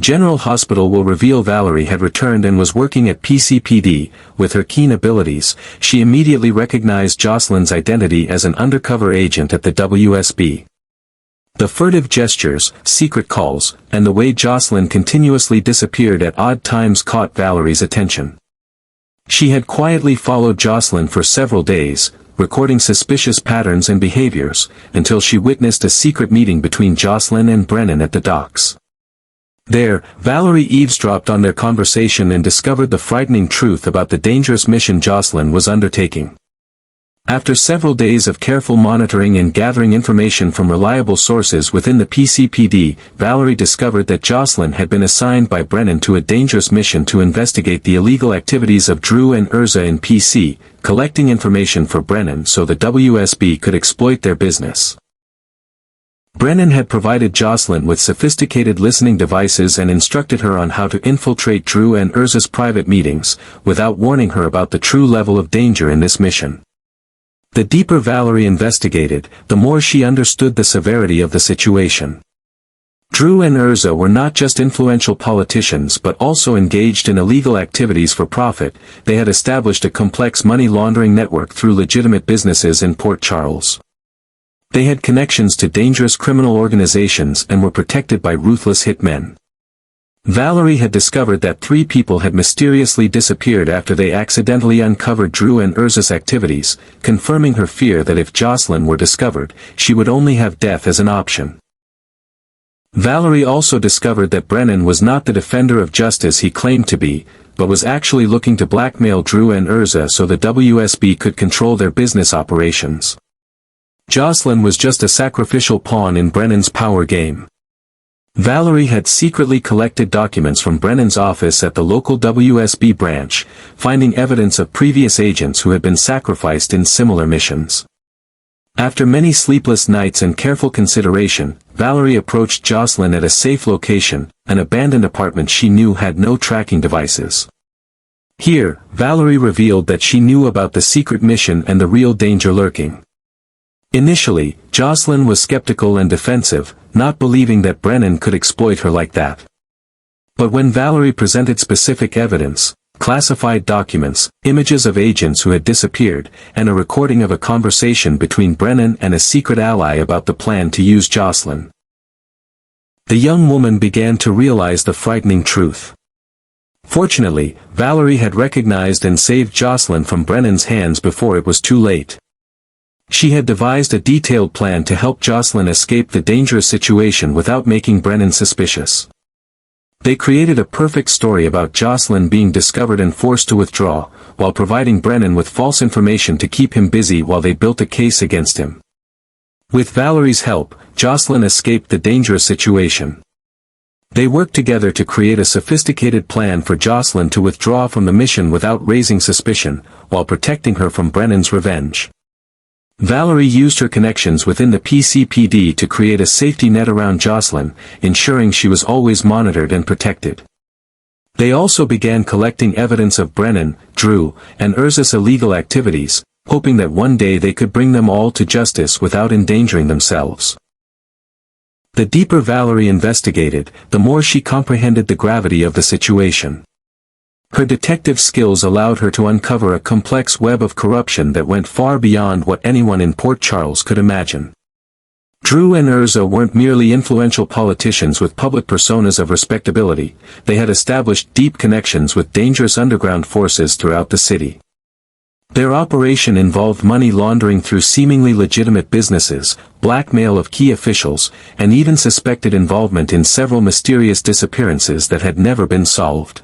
General Hospital will reveal Valerie had returned and was working at PCPD. With her keen abilities, she immediately recognized Jocelyn's identity as an undercover agent at the WSB. The furtive gestures, secret calls, and the way Jocelyn continuously disappeared at odd times caught Valerie's attention. She had quietly followed Jocelyn for several days, recording suspicious patterns and behaviors, until she witnessed a secret meeting between Jocelyn and Brennan at the docks. There, Valerie eavesdropped on their conversation and discovered the frightening truth about the dangerous mission Jocelyn was undertaking. After several days of careful monitoring and gathering information from reliable sources within the PCPD, Valerie discovered that Jocelyn had been assigned by Brennan to a dangerous mission to investigate the illegal activities of Drew and Urza in PC, collecting information for Brennan so the WSB could exploit their business. Brennan had provided Jocelyn with sophisticated listening devices and instructed her on how to infiltrate Drew and Urza's private meetings, without warning her about the true level of danger in this mission. The deeper Valerie investigated, the more she understood the severity of the situation. Drew and Urza were not just influential politicians but also engaged in illegal activities for profit. They had established a complex money laundering network through legitimate businesses in Port Charles. They had connections to dangerous criminal organizations and were protected by ruthless hitmen. Valerie had discovered that 3 people had mysteriously disappeared after they accidentally uncovered Drew and Urza's activities, confirming her fear that if Jocelyn were discovered, she would only have death as an option. Valerie also discovered that Brennan was not the defender of justice he claimed to be, but was actually looking to blackmail Drew and Urza so the WSB could control their business operations. Jocelyn was just a sacrificial pawn in Brennan's power game. Valerie had secretly collected documents from Brennan's office at the local WSB branch, finding evidence of previous agents who had been sacrificed in similar missions. After many sleepless nights and careful consideration, Valerie approached Jocelyn at a safe location, an abandoned apartment she knew had no tracking devices. Here, Valerie revealed that she knew about the secret mission and the real danger lurking. Initially, Jocelyn was skeptical and defensive, not believing that Brennan could exploit her like that. But when Valerie presented specific evidence, classified documents, images of agents who had disappeared, and a recording of a conversation between Brennan and a secret ally about the plan to use Jocelyn, the young woman began to realize the frightening truth. Fortunately, Valerie had recognized and saved Jocelyn from Brennan's hands before it was too late. She had devised a detailed plan to help Jocelyn escape the dangerous situation without making Brennan suspicious. They created a perfect story about Jocelyn being discovered and forced to withdraw, while providing Brennan with false information to keep him busy while they built a case against him. With Valerie's help, Jocelyn escaped the dangerous situation. They worked together to create a sophisticated plan for Jocelyn to withdraw from the mission without raising suspicion, while protecting her from Brennan's revenge. Valerie used her connections within the PCPD to create a safety net around Jocelyn, ensuring she was always monitored and protected. They also began collecting evidence of Brennan, Drew, and Urza's illegal activities, hoping that one day they could bring them all to justice without endangering themselves. The deeper Valerie investigated, the more she comprehended the gravity of the situation. Her detective skills allowed her to uncover a complex web of corruption that went far beyond what anyone in Port Charles could imagine. Drew and Urza weren't merely influential politicians with public personas of respectability, they had established deep connections with dangerous underground forces throughout the city. Their operation involved money laundering through seemingly legitimate businesses, blackmail of key officials, and even suspected involvement in several mysterious disappearances that had never been solved.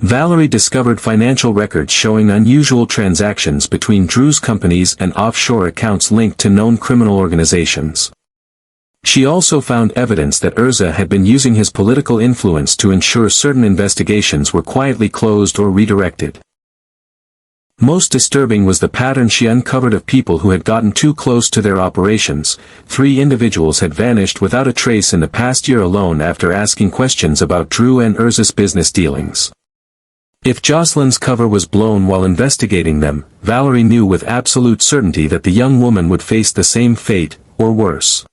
Valerie discovered financial records showing unusual transactions between Drew's companies and offshore accounts linked to known criminal organizations. She also found evidence that Urza had been using his political influence to ensure certain investigations were quietly closed or redirected. Most disturbing was the pattern she uncovered of people who had gotten too close to their operations. 3 individuals had vanished without a trace in the past year alone after asking questions about Drew and Urza's business dealings. If Jocelyn's cover was blown while investigating them, Valerie knew with absolute certainty that the young woman would face the same fate, or worse.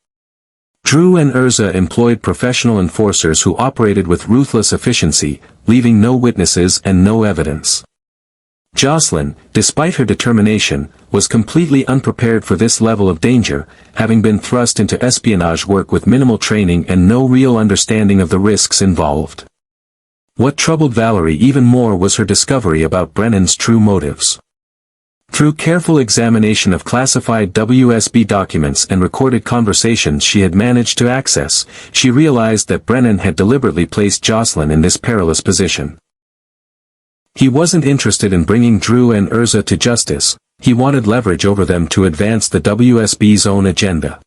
Drew and Urza employed professional enforcers who operated with ruthless efficiency, leaving no witnesses and no evidence. Jocelyn, despite her determination, was completely unprepared for this level of danger, having been thrust into espionage work with minimal training and no real understanding of the risks involved. What troubled Valerie even more was her discovery about Brennan's true motives. Through careful examination of classified WSB documents and recorded conversations she had managed to access, she realized that Brennan had deliberately placed Jocelyn in this perilous position. He wasn't interested in bringing Drew and Urza to justice, he wanted leverage over them to advance the WSB's own agenda.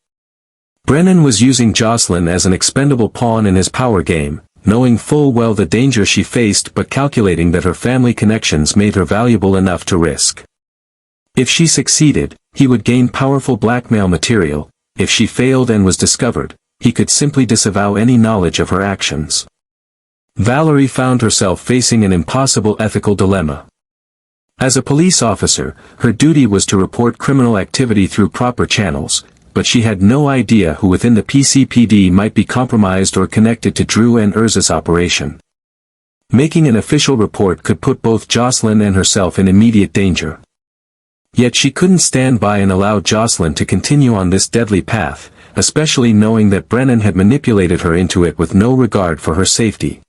Brennan was using Jocelyn as an expendable pawn in his power game, knowing full well the danger she faced but calculating that her family connections made her valuable enough to risk. If she succeeded, he would gain powerful blackmail material. If she failed and was discovered, he could simply disavow any knowledge of her actions. Valerie found herself facing an impossible ethical dilemma. As a police officer, her duty was to report criminal activity through proper channels, but she had no idea who within the PCPD might be compromised or connected to Drew and Urza's operation. Making an official report could put both Jocelyn and herself in immediate danger. Yet she couldn't stand by and allow Jocelyn to continue on this deadly path, especially knowing that Brennan had manipulated her into it with no regard for her safety.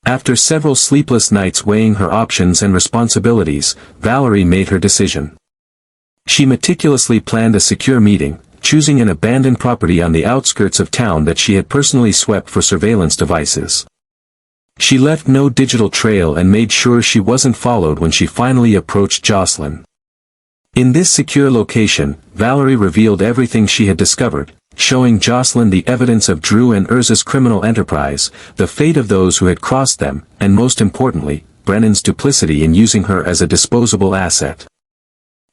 After several sleepless nights weighing her options and responsibilities, Valerie made her decision. She meticulously planned a secure meeting, choosing an abandoned property on the outskirts of town that she had personally swept for surveillance devices. She left no digital trail and made sure she wasn't followed when she finally approached Jocelyn. In this secure location, Valerie revealed everything she had discovered, showing Jocelyn the evidence of Drew and Urza's criminal enterprise, the fate of those who had crossed them, and most importantly, Brennan's duplicity in using her as a disposable asset.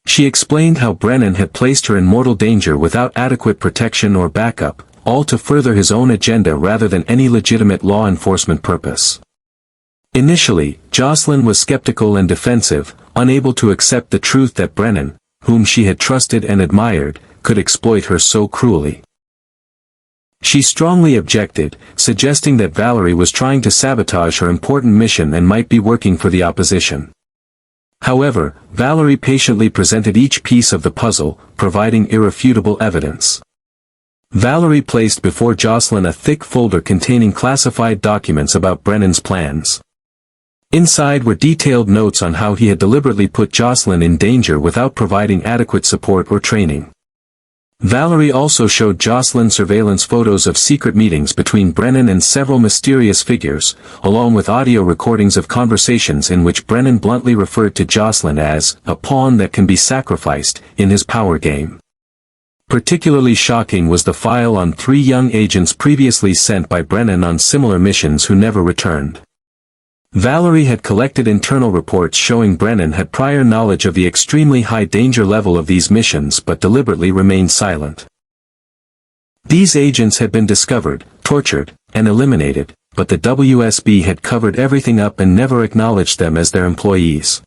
She explained how Brennan had placed her in mortal danger without adequate protection or backup, all to further his own agenda rather than any legitimate law enforcement purpose. Initially, Jocelyn was skeptical and defensive, unable to accept the truth that Brennan, whom she had trusted and admired, could exploit her so cruelly. She strongly objected, suggesting that Valerie was trying to sabotage her important mission and might be working for the opposition. However, Valerie patiently presented each piece of the puzzle, providing irrefutable evidence. Valerie placed before Jocelyn a thick folder containing classified documents about Brennan's plans. Inside were detailed notes on how he had deliberately put Jocelyn in danger without providing adequate support or training. Valerie also showed Jocelyn surveillance photos of secret meetings between Brennan and several mysterious figures, along with audio recordings of conversations in which Brennan bluntly referred to Jocelyn as a pawn that can be sacrificed in his power game. Particularly shocking was the file on 3 young agents previously sent by Brennan on similar missions who never returned. Valerie had collected internal reports showing Brennan had prior knowledge of the extremely high danger level of these missions but deliberately remained silent. These agents had been discovered, tortured, and eliminated, but the WSB had covered everything up and never acknowledged them as their employees.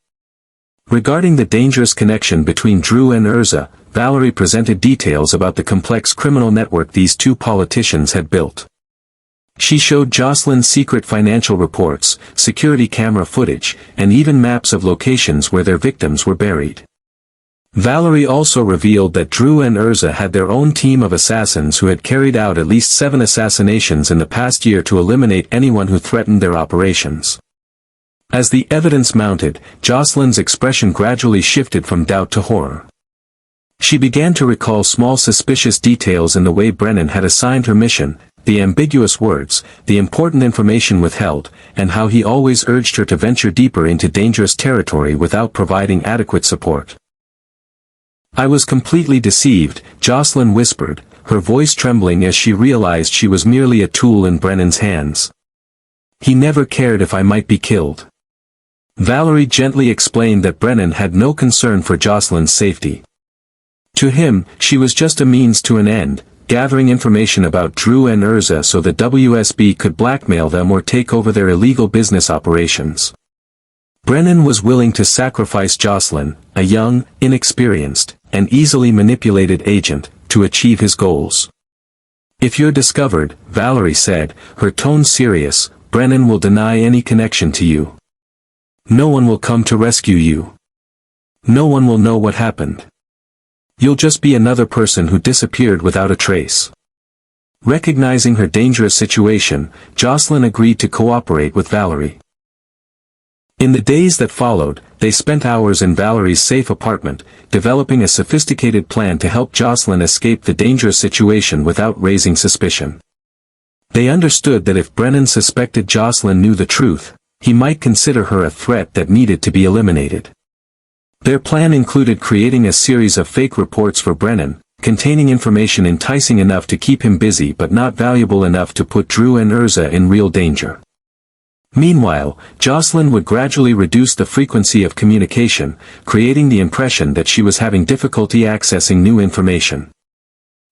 Regarding the dangerous connection between Drew and Urza, Valerie presented details about the complex criminal network these 2 politicians had built. She showed Jocelyn's secret financial reports, security camera footage, and even maps of locations where their victims were buried. Valerie also revealed that Drew and Urza had their own team of assassins who had carried out at least 7 assassinations in the past year to eliminate anyone who threatened their operations. As the evidence mounted, Jocelyn's expression gradually shifted from doubt to horror. She began to recall small suspicious details in the way Brennan had assigned her mission, the ambiguous words, the important information withheld, and how he always urged her to venture deeper into dangerous territory without providing adequate support. "I was completely deceived," Jocelyn whispered, her voice trembling as she realized she was merely a tool in Brennan's hands. "He never cared if I might be killed." Valerie gently explained that Brennan had no concern for Jocelyn's safety. To him, she was just a means to an end, gathering information about Drew and Urza so the WSB could blackmail them or take over their illegal business operations. Brennan was willing to sacrifice Jocelyn, a young, inexperienced, and easily manipulated agent, to achieve his goals. "If you're discovered," Valerie said, her tone serious, "Brennan will deny any connection to you. No one will come to rescue you. No one will know what happened. You'll just be another person who disappeared without a trace." Recognizing her dangerous situation, Jocelyn agreed to cooperate with Valerie. In the days that followed, they spent hours in Valerie's safe apartment, developing a sophisticated plan to help Jocelyn escape the dangerous situation without raising suspicion. They understood that if Brennan suspected Jocelyn knew the truth, he might consider her a threat that needed to be eliminated. Their plan included creating a series of fake reports for Brennan, containing information enticing enough to keep him busy but not valuable enough to put Drew and Urza in real danger. Meanwhile, Jocelyn would gradually reduce the frequency of communication, creating the impression that she was having difficulty accessing new information.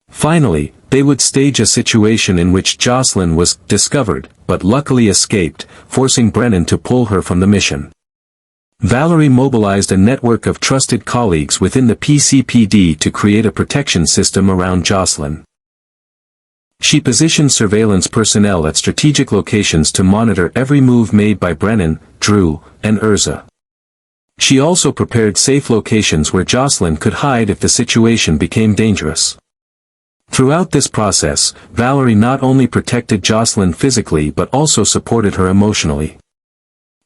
Finally, they would stage a situation in which Jocelyn was discovered, but luckily escaped, forcing Brennan to pull her from the mission. Valerie mobilized a network of trusted colleagues within the PCPD to create a protection system around Jocelyn. She positioned surveillance personnel at strategic locations to monitor every move made by Brennan, Drew, and Urza. She also prepared safe locations where Jocelyn could hide if the situation became dangerous. Throughout this process, Valerie not only protected Jocelyn physically but also supported her emotionally.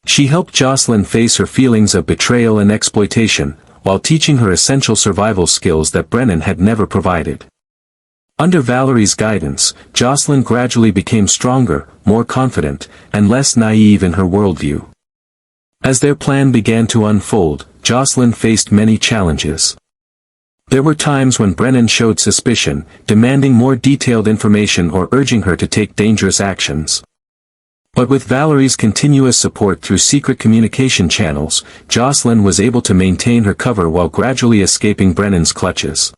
She helped Jocelyn face her feelings of betrayal and exploitation, while teaching her essential survival skills that Brennan had never provided. Under Valerie's guidance, Jocelyn gradually became stronger, more confident, and less naive in her worldview. As their plan began to unfold, Jocelyn faced many challenges. There were times when Brennan showed suspicion, demanding more detailed information or urging her to take dangerous actions. But with Valerie's continuous support through secret communication channels, Jocelyn was able to maintain her cover while gradually escaping Brennan's clutches.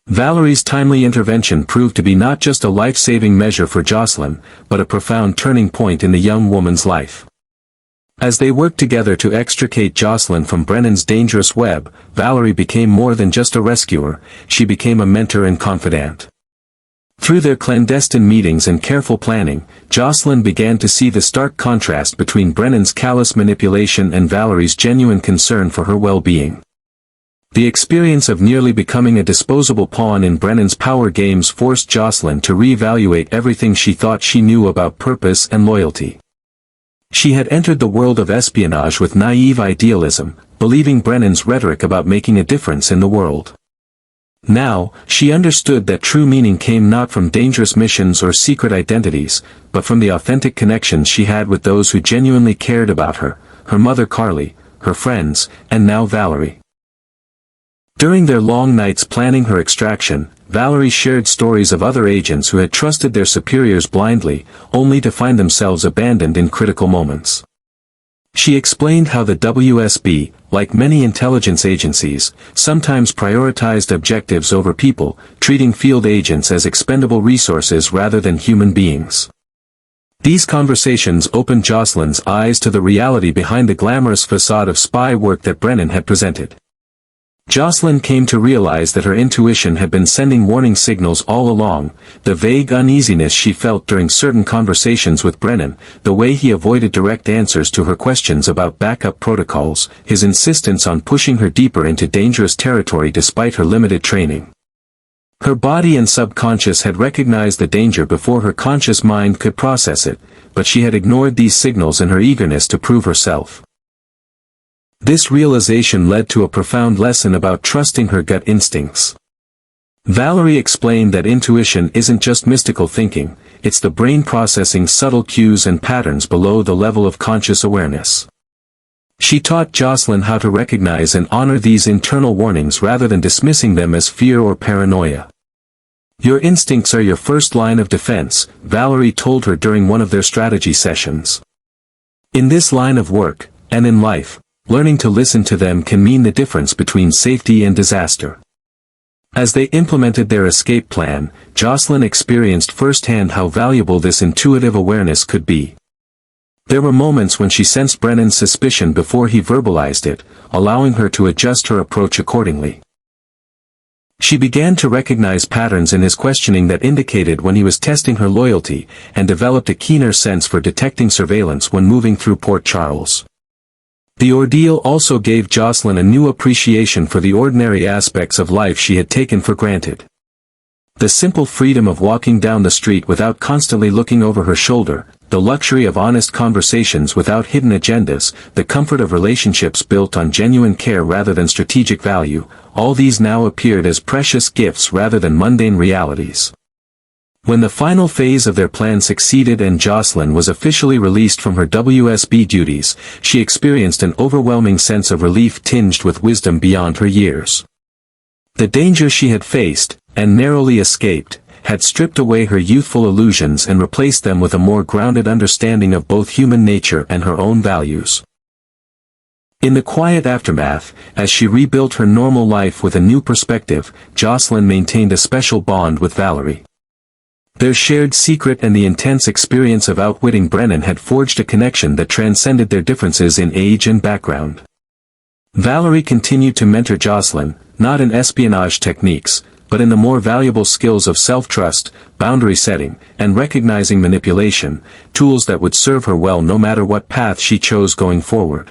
Valerie's timely intervention proved to be not just a life-saving measure for Jocelyn, but a profound turning point in the young woman's life. As they worked together to extricate Jocelyn from Brennan's dangerous web, Valerie became more than just a rescuer, she became a mentor and confidant. Through their clandestine meetings and careful planning, Jocelyn began to see the stark contrast between Brennan's callous manipulation and Valerie's genuine concern for her well-being. The experience of nearly becoming a disposable pawn in Brennan's power games forced Jocelyn to reevaluate everything she thought she knew about purpose and loyalty. She had entered the world of espionage with naive idealism, believing Brennan's rhetoric about making a difference in the world. Now, she understood that true meaning came not from dangerous missions or secret identities, but from the authentic connections she had with those who genuinely cared about her, her mother Carly, her friends, and now Valerie. During their long nights planning her extraction, Valerie shared stories of other agents who had trusted their superiors blindly, only to find themselves abandoned in critical moments. She explained how the WSB, like many intelligence agencies, sometimes prioritized objectives over people, treating field agents as expendable resources rather than human beings. These conversations opened Jocelyn's eyes to the reality behind the glamorous facade of spy work that Brennan had presented. Jocelyn came to realize that her intuition had been sending warning signals all along, the vague uneasiness she felt during certain conversations with Brennan, the way he avoided direct answers to her questions about backup protocols, his insistence on pushing her deeper into dangerous territory despite her limited training. Her body and subconscious had recognized the danger before her conscious mind could process it, but she had ignored these signals in her eagerness to prove herself. This realization led to a profound lesson about trusting her gut instincts. Valerie explained that intuition isn't just mystical thinking, it's the brain processing subtle cues and patterns below the level of conscious awareness. She taught Jocelyn how to recognize and honor these internal warnings rather than dismissing them as fear or paranoia. "Your instincts are your first line of defense," Valerie told her during one of their strategy sessions. In this line of work, and in life, learning to listen to them can mean the difference between safety and disaster. As they implemented their escape plan, Jocelyn experienced firsthand how valuable this intuitive awareness could be. There were moments when she sensed Brennan's suspicion before he verbalized it, allowing her to adjust her approach accordingly. She began to recognize patterns in his questioning that indicated when he was testing her loyalty, and developed a keener sense for detecting surveillance when moving through Port Charles. The ordeal also gave Jocelyn a new appreciation for the ordinary aspects of life she had taken for granted. The simple freedom of walking down the street without constantly looking over her shoulder, the luxury of honest conversations without hidden agendas, the comfort of relationships built on genuine care rather than strategic value, all these now appeared as precious gifts rather than mundane realities. When the final phase of their plan succeeded and Jocelyn was officially released from her WSB duties, she experienced an overwhelming sense of relief tinged with wisdom beyond her years. The danger she had faced, and narrowly escaped, had stripped away her youthful illusions and replaced them with a more grounded understanding of both human nature and her own values. In the quiet aftermath, as she rebuilt her normal life with a new perspective, Jocelyn maintained a special bond with Valerie. Their shared secret and the intense experience of outwitting Brennan had forged a connection that transcended their differences in age and background. Valerie continued to mentor Jocelyn, not in espionage techniques, but in the more valuable skills of self-trust, boundary setting, and recognizing manipulation, tools that would serve her well no matter what path she chose going forward.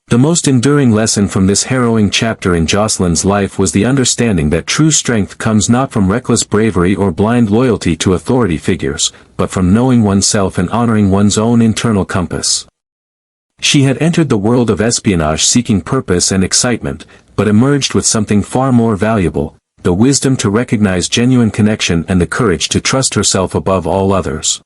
The most enduring lesson from this harrowing chapter in Jocelyn's life was the understanding that true strength comes not from reckless bravery or blind loyalty to authority figures, but from knowing oneself and honoring one's own internal compass. She had entered the world of espionage seeking purpose and excitement, but emerged with something far more valuable: the wisdom to recognize genuine connection and the courage to trust herself above all others.